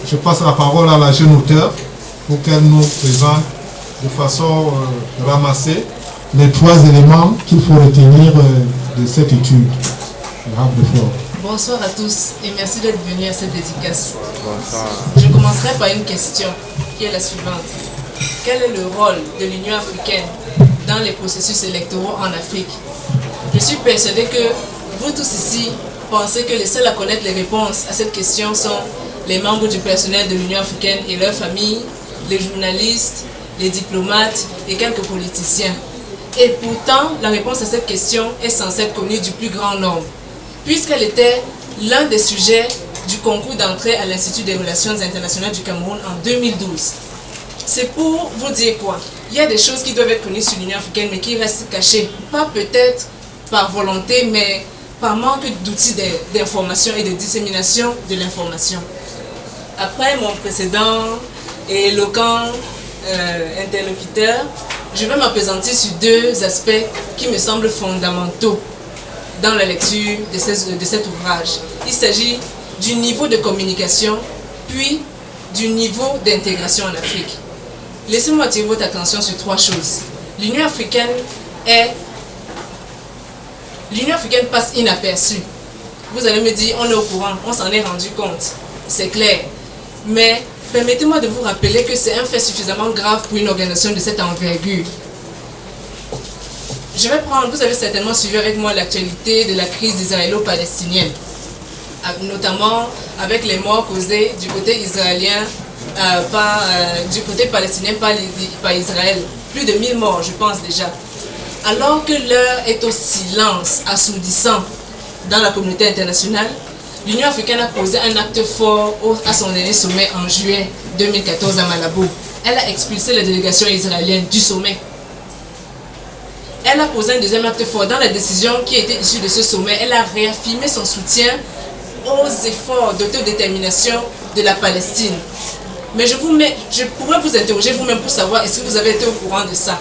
je passe la parole à la jeune auteure pour qu'elle nous présente de façon ramassée les 3 éléments qu'il faut retenir de cette étude. Bonsoir à tous et merci d'être venus à cette dédicace. Bonsoir. Je commencerai par une question qui est la suivante. Quel est le rôle de l'Union africaine dans les processus électoraux en Afrique? Je suis persuadée que vous tous ici pensez que les seuls à connaître les réponses à cette question sont les membres du personnel de l'Union africaine et leurs familles, les journalistes, les diplomates et quelques politiciens. Et pourtant, la réponse à cette question est censée être connue du plus grand nombre, puisqu'elle était l'un des sujets du concours d'entrée à l'Institut des Relations internationales du Cameroun en 2012. C'est pour vous dire quoi? Il y a des choses qui doivent être connues sur l'Union africaine mais qui restent cachées, pas peut-être par volonté, mais par manque d'outils d'information et de dissémination de l'information. Après mon précédent et éloquent interlocuteur, je vais m'appesantir sur 2 aspects qui me semblent fondamentaux dans la lecture de cet ouvrage. Il s'agit du niveau de communication, puis du niveau d'intégration en Afrique. Laissez-moi attirer votre attention sur 3 choses. L'Union africaine passe inaperçue. Vous allez me dire, on est au courant, on s'en est rendu compte. C'est clair. Mais permettez-moi de vous rappeler que c'est un fait suffisamment grave pour une organisation de cette envergure. Vous avez certainement suivi avec moi l'actualité de la crise israélo-palestinienne, notamment avec les morts causés du côté israélien, du côté palestinien par Israël. Plus de 1000 morts, je pense déjà. Alors que l'heure est au silence assourdissant dans la communauté internationale, l'Union africaine a posé un acte fort à son dernier sommet en juillet 2014 à Malabo. Elle a expulsé les délégations israéliennes du sommet. Elle a posé un deuxième acte fort dans la décision qui était issue de ce sommet. Elle a réaffirmé son soutien aux efforts d'autodétermination de la Palestine. Mais je pourrais vous interroger vous-même pour savoir est-ce que vous avez été au courant de ça.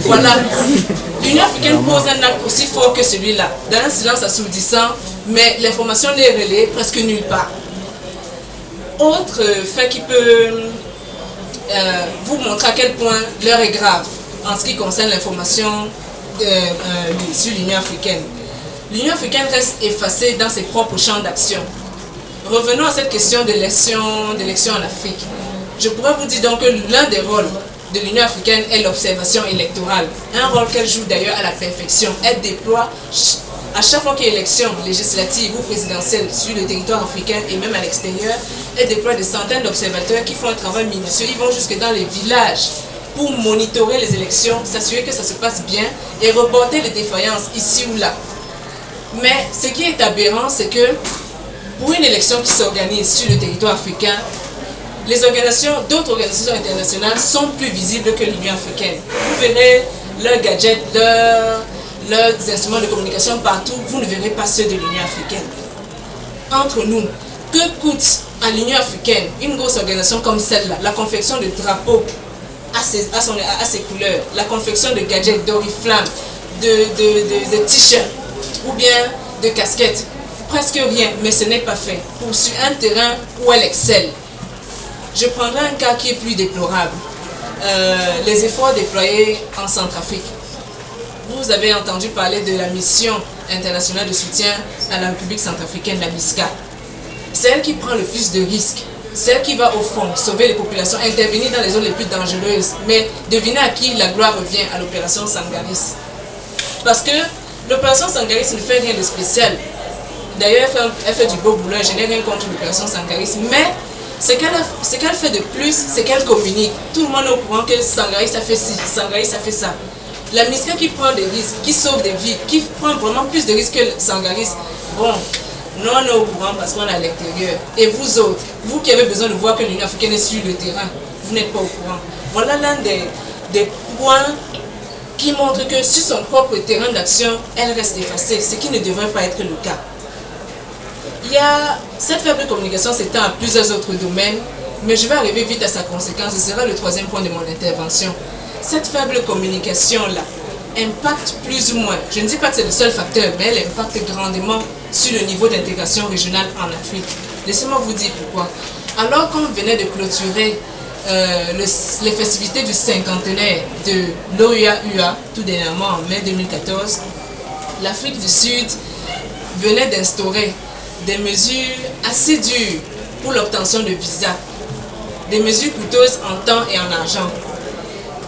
Voilà. L'Union africaine pose un acte aussi fort que celui-là, dans un silence assourdissant, mais l'information n'est relayée presque nulle part. Autre fait qui peut vous montrer à quel point l'heure est grave en ce qui concerne l'information sur l'Union africaine. L'Union africaine reste effacée dans ses propres champs d'action. Revenons à cette question d'élection en Afrique. Je pourrais vous dire donc que l'un des rôles de l'Union africaine est l'observation électorale, un rôle qu'elle joue d'ailleurs à la perfection. Elle déploie, à chaque fois qu'il y a élection législative ou présidentielle sur le territoire africain et même à l'extérieur, elle déploie des centaines d'observateurs qui font un travail minutieux. Ils vont jusque dans les villages pour monitorer les élections, s'assurer que ça se passe bien et reporter les défaillances ici ou là. Mais ce qui est aberrant, c'est que pour une élection qui s'organise sur le territoire africain, d'autres organisations internationales sont plus visibles que l'Union africaine. Vous verrez leurs gadgets, leurs instruments de communication partout, vous ne verrez pas ceux de l'Union africaine. Entre nous, que coûte à l'Union africaine une grosse organisation comme celle-là, la confection de drapeaux à ses couleurs, la confection de gadgets, d'oriflammes, de t-shirts ou bien de casquettes? Presque rien, mais ce n'est pas fait. Sur un terrain où elle excelle. Je prendrai un cas qui est plus déplorable. Les efforts déployés en Centrafrique. Vous avez entendu parler de la mission internationale de soutien à la République centrafricaine, la MISCA. C'est elle qui prend le plus de risques. C'est elle qui va au fond sauver les populations, intervenir dans les zones les plus dangereuses. Mais devinez à qui la gloire revient, à l'opération Sangaris. Parce que l'opération Sangaris ne fait rien de spécial. D'ailleurs, elle fait du beau boulot, je n'ai rien contre l'opération Sangaris. Mais ce qu'elle fait de plus, c'est qu'elle communique. Tout le monde est au courant que Sangaris a fait ci, Sangaris a fait ça. La MISCA qui prend des risques, qui sauve des vies, qui prend vraiment plus de risques que Sangaris, bon, nous on est au courant parce qu'on est à l'extérieur. Et vous autres, vous qui avez besoin de voir que l'Union africaine est sur le terrain, vous n'êtes pas au courant. Voilà l'un des points qui montrent que sur son propre terrain d'action, elle reste effacée, ce qui ne devrait pas être le cas. Cette faible communication s'étend à plusieurs autres domaines, mais je vais arriver vite à sa conséquence. Ce sera le 3e point de mon intervention. Cette faible communication-là impacte plus ou moins, je ne dis pas que c'est le seul facteur, mais elle impacte grandement sur le niveau d'intégration régionale en Afrique. Laissez-moi vous dire pourquoi. Alors qu'on venait de clôturer les festivités du cinquantenaire de l'OUA, tout dernièrement en mai 2014, l'Afrique du Sud venait d'instaurer des mesures assez dures pour l'obtention de visas, des mesures coûteuses en temps et en argent.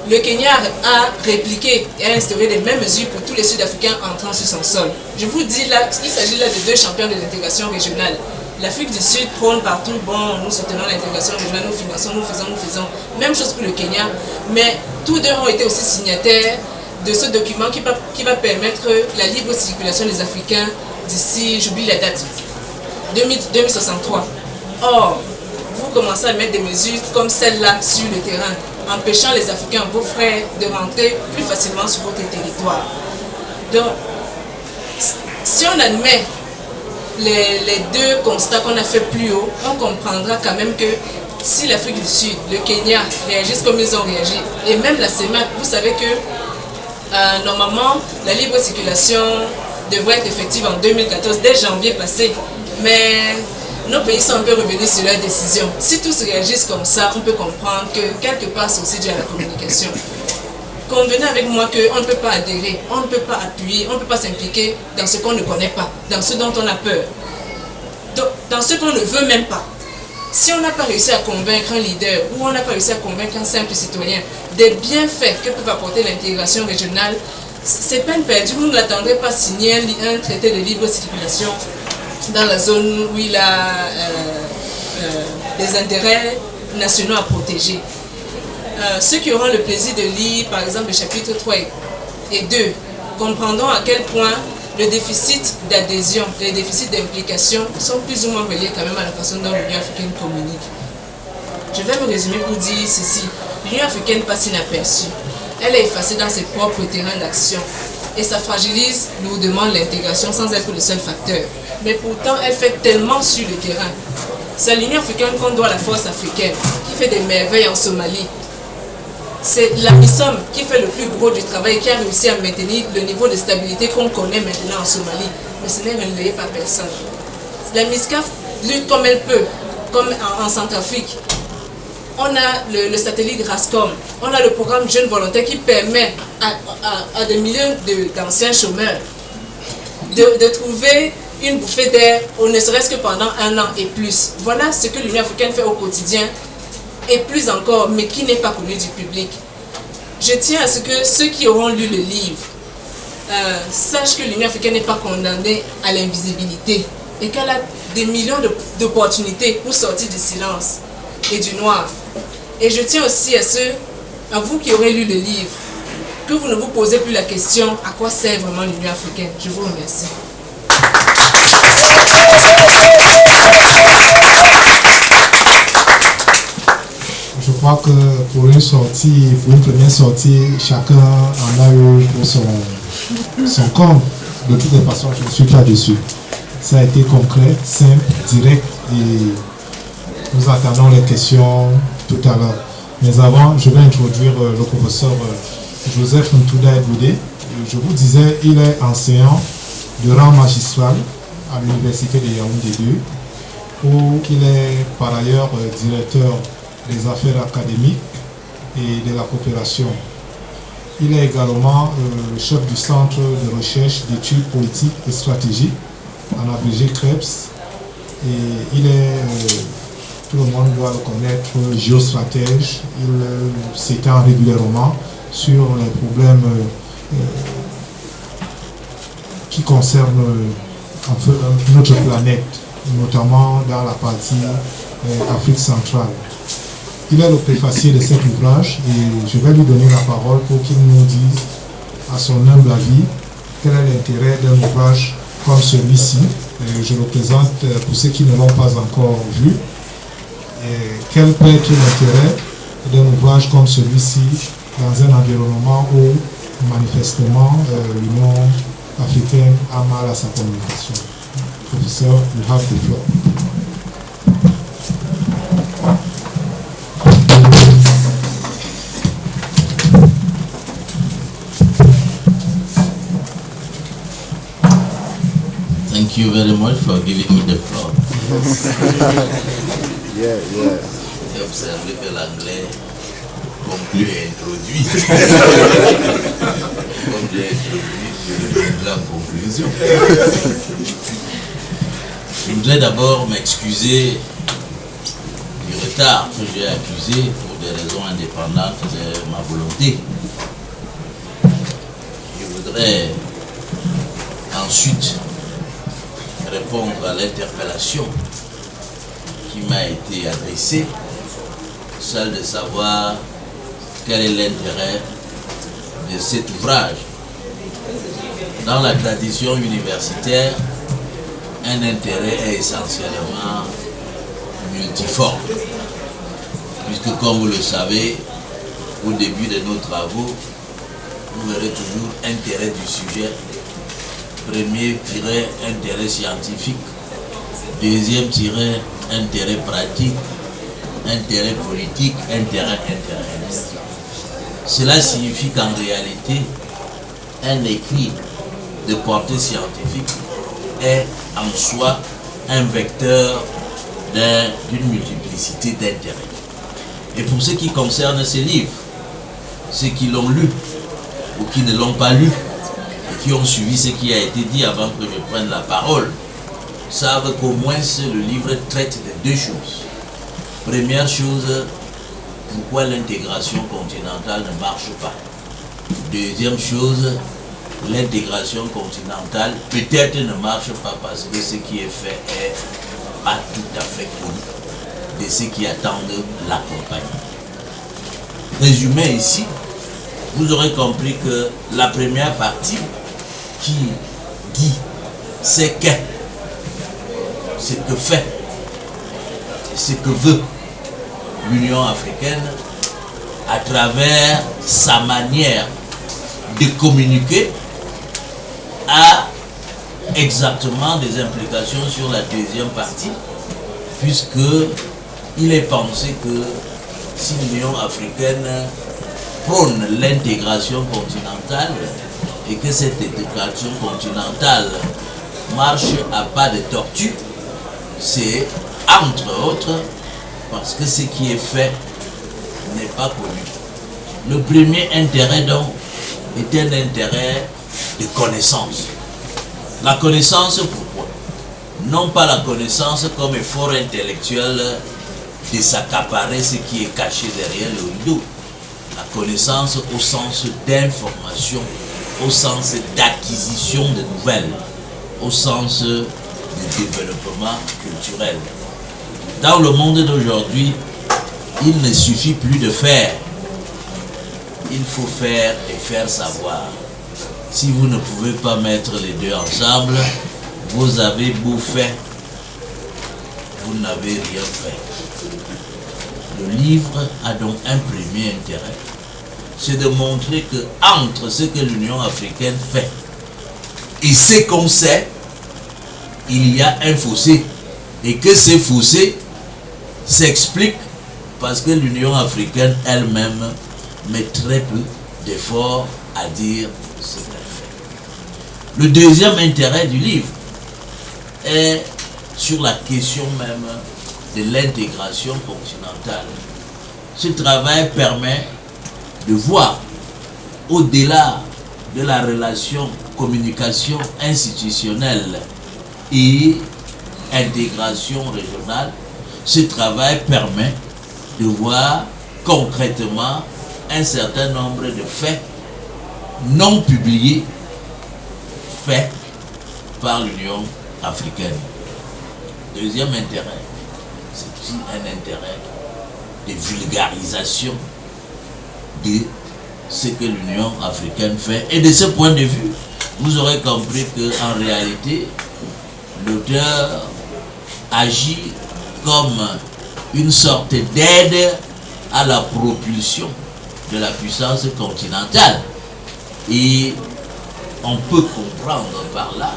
Le Kenya a répliqué et a instauré les mêmes mesures pour tous les Sud-Africains entrant sur son sol. Je vous dis là, il s'agit là de deux champions de l'intégration régionale. L'Afrique du Sud prône partout, bon, nous soutenons l'intégration régionale, nous finançons, nous faisons. Même chose pour le Kenya, mais tous deux ont été aussi signataires de ce document qui va permettre la libre circulation des Africains d'ici, j'oublie la date, 2063. Or, vous commencez à mettre des mesures comme celle-là sur le terrain, empêchant les Africains, vos frères, de rentrer plus facilement sur votre territoire. Donc, si on admet les deux constats qu'on a fait plus haut, on comprendra quand même que si l'Afrique du Sud, le Kenya réagissent comme ils ont réagi, et même la CEMAC, vous savez que normalement, la libre circulation devrait être effective en 2014, dès janvier passé, mais nos pays sont un peu revenus sur leur décision. Si tous réagissent comme ça, on peut comprendre que quelque part c'est aussi dû à la communication. Convenez avec moi qu'on ne peut pas adhérer, on ne peut pas appuyer, on ne peut pas s'impliquer dans ce qu'on ne connaît pas, dans ce dont on a peur, dans ce qu'on ne veut même pas. Si on n'a pas réussi à convaincre un leader ou on n'a pas réussi à convaincre un simple citoyen des bienfaits que peut apporter l'intégration régionale, c'est peine perdue. Vous ne l'attendrez pas signer un traité de libre circulation dans la zone où il a des intérêts nationaux à protéger. Ceux qui auront le plaisir de lire, par exemple, le chapitre 3 et 2, comprendront à quel point le déficit d'adhésion et le déficit d'implication sont plus ou moins reliés quand même à la façon dont l'Union africaine communique. Je vais me résumer pour dire ceci. L'Union africaine passe inaperçue. Elle est effacée dans ses propres terrains d'action et ça fragilise lourdement l'intégration sans être le seul facteur. Mais pourtant, elle fait tellement sur le terrain. C'est à l'Union africaine qu'on doit la force africaine qui fait des merveilles en Somalie. C'est la MISOM qui fait le plus gros du travail et qui a réussi à maintenir le niveau de stabilité qu'on connaît maintenant en Somalie. Mais ce n'est relayé par personne. La MISCAF lutte comme elle peut, comme en Centrafrique. On a le satellite RASCOM, on a le programme Jeunes Volontaires qui permet à des millions d'anciens chômeurs de trouver une bouffée d'air, ne serait-ce que pendant 1 an et plus. Voilà ce que l'Union africaine fait au quotidien. Et plus encore, mais qui n'est pas connu du public. Je tiens à ce que ceux qui auront lu le livre sachent que l'Union africaine n'est pas condamnée à l'invisibilité et qu'elle a des millions d'opportunités pour sortir du silence et du noir. Et je tiens aussi à vous qui aurez lu le livre, que vous ne vous posez plus la question à quoi sert vraiment l'Union africaine. Je vous remercie. Je crois que pour une première sortie, chacun en a eu pour son compte. De toutes les façons, je ne suis pas déçu. Ça a été concret, simple, direct et nous attendons les questions tout à l'heure. Mais avant, je vais introduire le professeur Joseph Ntouda-Boudé. Je vous disais, il est enseignant de rang magistral à l'université de Yaoundé 2, où il est par ailleurs directeur des affaires académiques et de la coopération. Il est également chef du centre de recherche d'études politiques et stratégiques, en abrégé CREPS. Et il est, tout le monde doit le connaître, géostratège. Il s'étend régulièrement sur les problèmes qui concernent notre planète, notamment dans la partie Afrique centrale. Il est le préfacier de cet ouvrage et je vais lui donner la parole pour qu'il nous dise, à son humble avis, quel est l'intérêt d'un ouvrage comme celui-ci. Je le présente pour ceux qui ne l'ont pas encore vu. Et quel peut être l'intérêt d'un ouvrage comme celui-ci dans un environnement où, manifestement, l'Union africaine a mal à sa communication. Professeur, you have the floor. Thank Thank you very much for giving me the floor. J'ai observé que l'anglais conclut et introduit. Comme j'ai introduit, je vais la conclusion. Je voudrais d'abord m'excuser du retard que j'ai accusé pour des raisons indépendantes de ma volonté. Je voudrais ensuite répondre à l'interpellation qui m'a été adressée, celle de savoir quel est l'intérêt de cet ouvrage. Dans la tradition universitaire, un intérêt est essentiellement multiforme, puisque comme vous le savez, au début de nos travaux, vous verrez toujours intérêt du sujet. Premier tiret intérêt scientifique, deuxième tiret intérêt pratique, intérêt politique, intérêt. Cela signifie qu'en réalité, un écrit de portée scientifique est en soi un vecteur d'une multiplicité d'intérêts. Et pour ce qui concerne ces livres, ceux qui l'ont lu ou qui ne l'ont pas lu, et qui ont suivi ce qui a été dit avant que je prenne la parole, savent qu'au moins le livre traite de deux choses. Première chose, pourquoi l'intégration continentale ne marche pas. Deuxième chose, l'intégration continentale peut-être ne marche pas parce que ce qui est fait est pas tout à fait connu de ceux qui attendent l'accompagnement. Résumé ici, vous aurez compris que la première partie qui dit ce qu'est, ce que fait, ce que veut l'Union africaine à travers sa manière de communiquer a exactement des implications sur la deuxième partie, puisque il est pensé que si l'Union africaine prône l'intégration continentale et que cette intégration continentale marche à pas de tortue, c'est entre autres parce que ce qui est fait n'est pas connu. Le premier intérêt donc est un intérêt de connaissance. La connaissance, pourquoi? Non pas la connaissance comme effort intellectuel de s'accaparer ce qui est caché derrière le rideau. La connaissance au sens d'information, au sens d'acquisition de nouvelles, au sens du développement culturel. Dans le monde d'aujourd'hui, il ne suffit plus de faire. Il faut faire et faire savoir. Si vous ne pouvez pas mettre les deux ensemble, vous avez beau faire, vous n'avez rien fait. Le livre a donc un premier intérêt, c'est de montrer que entre ce que l'Union africaine fait et ce qu'on sait, il y a un fossé. Et que ce fossé s'explique parce que l'Union africaine elle-même met très peu d'efforts à dire ce qu'elle fait. Le deuxième intérêt du livre est sur la question même de l'intégration continentale. Ce travail permet de voir au-delà de la relation communication institutionnelle et intégration régionale. Ce travail permet de voir concrètement un certain nombre de faits non publiés faits par l'Union africaine. Deuxième intérêt, c'est aussi un intérêt de vulgarisation de ce que l'Union africaine fait. Et de ce point de vue, vous aurez compris qu'en réalité, l'auteur agit comme une sorte d'aide à la propulsion de la puissance continentale. Et on peut comprendre par là